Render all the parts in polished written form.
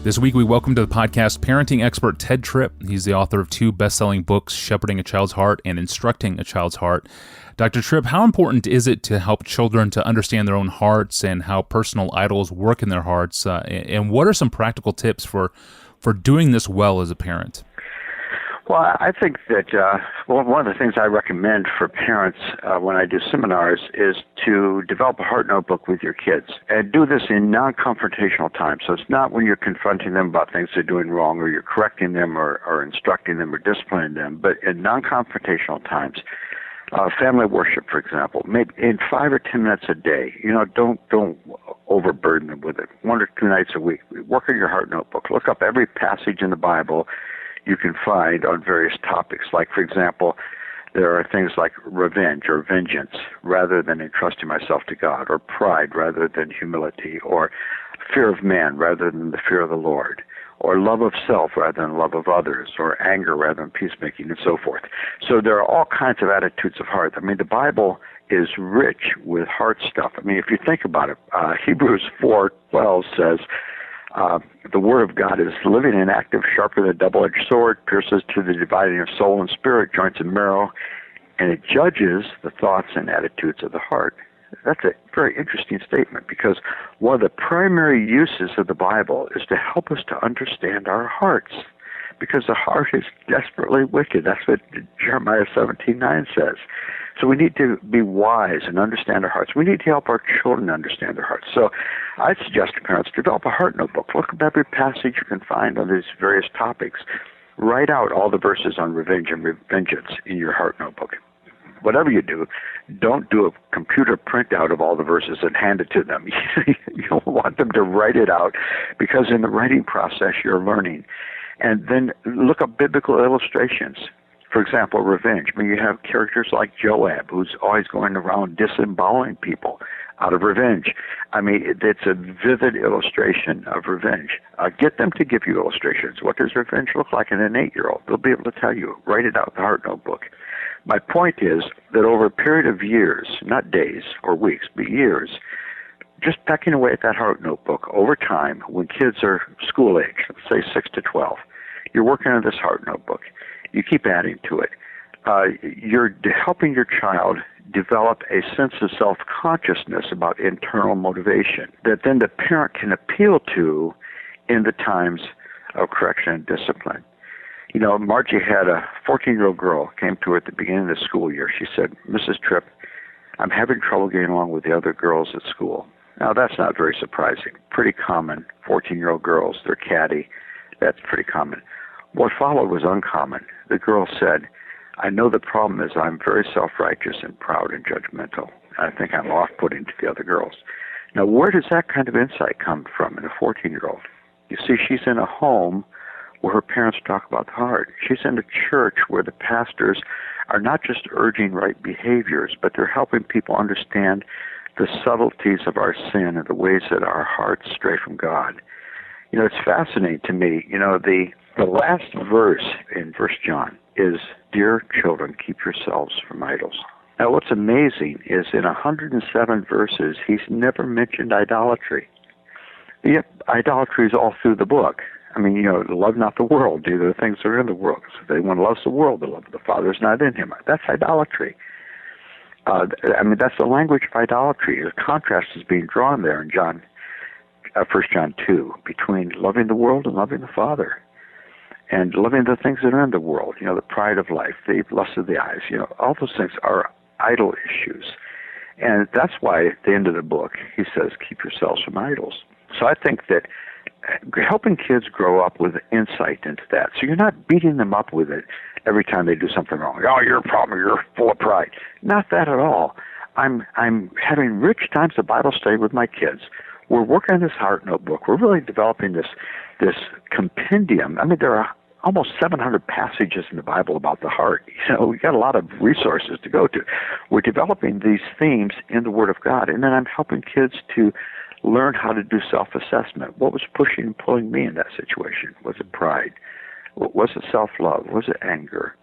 This week, we welcome to the podcast parenting expert Ted Tripp. He's the author of 2 best-selling books, Shepherding a Child's Heart and Instructing a Child's Heart. Dr. Tripp, how important is it to help children to understand their own hearts and how personal idols work in their hearts? And what are some practical tips for doing this well as a parent? Well, I think that one of the things I recommend for parents when I do seminars is to develop a heart notebook with your kids and do this in non-confrontational time. So it's not when you're confronting them about things they're doing wrong or you're correcting them or instructing them or disciplining them, but in non-confrontational times. Family worship, for example, maybe in 5 or 10 minutes a day. Don't overburden them with it. 1 or 2 nights a week. Work on your heart notebook. Look up every passage in the Bible you can find on various topics. Like, for example, there are things like revenge or vengeance rather than entrusting myself to God, or pride rather than humility, or fear of man rather than the fear of the Lord, or love of self rather than love of others, or anger rather than peacemaking, and so forth. So there are all kinds of attitudes of heart. I mean, the Bible is rich with heart stuff. I mean, if you think about it, Hebrews 4:12 says, the Word of God is living and active, sharper than a double-edged sword, pierces to the dividing of soul and spirit, joints and marrow, and it judges the thoughts and attitudes of the heart. That's a very interesting statement, because one of the primary uses of the Bible is to help us to understand our hearts, because the heart is desperately wicked. That's what Jeremiah 17:9 says. So we need to be wise and understand our hearts. We need to help our children understand their hearts. So I suggest to parents, develop a heart notebook. Look at every passage you can find on these various topics. Write out all the verses on revenge and vengeance in your heart notebook. Whatever you do, don't do a computer printout of all the verses and hand it to them. You want them to write it out, because in the writing process, you're learning. And then look up biblical illustrations. For example, revenge. I mean, you have characters like Joab, who's always going around disemboweling people out of revenge. I mean, it's a vivid illustration of revenge. Get them to give you illustrations. What does revenge look like in an 8-year-old? They'll be able to tell you. Write it out in the heart notebook. My point is that over a period of years, not days or weeks, but years, just pecking away at that heart notebook over time, when kids are school age, let's say 6 to 12, you're working on this heart notebook. You keep adding to it. You're helping your child develop a sense of self-consciousness about internal motivation that then the parent can appeal to in the times of correction and discipline. Margie had a 14-year-old girl came to her at the beginning of the school year. She said, "Mrs. Tripp, I'm having trouble getting along with the other girls at school." Now, that's not very surprising. Pretty common. 14-year-old girls, they're catty. That's pretty common. What followed was uncommon. The girl said, "I know the problem is I'm very self-righteous and proud and judgmental. I think I'm off-putting to the other girls." Now, where does that kind of insight come from in a 14-year-old? You see, she's in a home where her parents talk about the heart. She's in a church where the pastors are not just urging right behaviors, but they're helping people understand the subtleties of our sin and the ways that our hearts stray from God. It's fascinating to me. The last verse in 1 John is, "Dear children, keep yourselves from idols." Now, what's amazing is in 107 verses, he's never mentioned idolatry. Yet, idolatry is all through the book. I mean, love not the world, do the things that are in the world. So if anyone loves the world, the love of the Father is not in him. That's idolatry. That's the language of idolatry. The contrast is being drawn there in 1 John 2, between loving the world and loving the Father, and loving the things that are in the world, the pride of life, the lust of the eyes, all those things are idol issues. And that's why at the end of the book, he says, keep yourselves from idols. So I think that helping kids grow up with insight into that. So you're not beating them up with it every time they do something wrong. "Oh, you're a problem. You're full of pride." Not that at all. I'm having rich times of Bible study with my kids. We're working on this heart notebook. We're really developing this compendium. I mean, there are almost 700 passages in the Bible about the heart. We've got a lot of resources to go to. We're developing these themes in the Word of God, and then I'm helping kids to learn how to do self-assessment. What was pushing and pulling me in that situation? Was it pride? Was it self-love? Was it anger?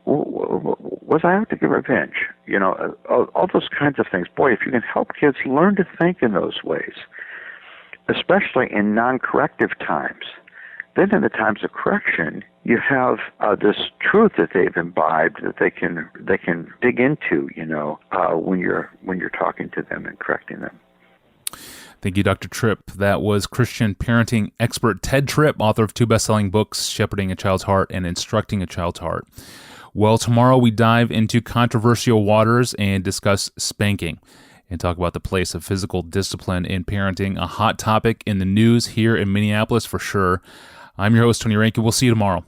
Was I out to get revenge? All those kinds of things. Boy, if you can help kids learn to think in those ways, especially in non-corrective times. Then in the times of correction, you have this truth that they've imbibed that they can dig into, when you're talking to them and correcting them. Thank you, Dr. Tripp. That was Christian parenting expert Ted Tripp, author of 2 best-selling books, Shepherding a Child's Heart and Instructing a Child's Heart. Well, tomorrow we dive into controversial waters and discuss spanking and talk about the place of physical discipline in parenting, a hot topic in the news here in Minneapolis for sure. I'm your host, Tony Rankin. We'll see you tomorrow.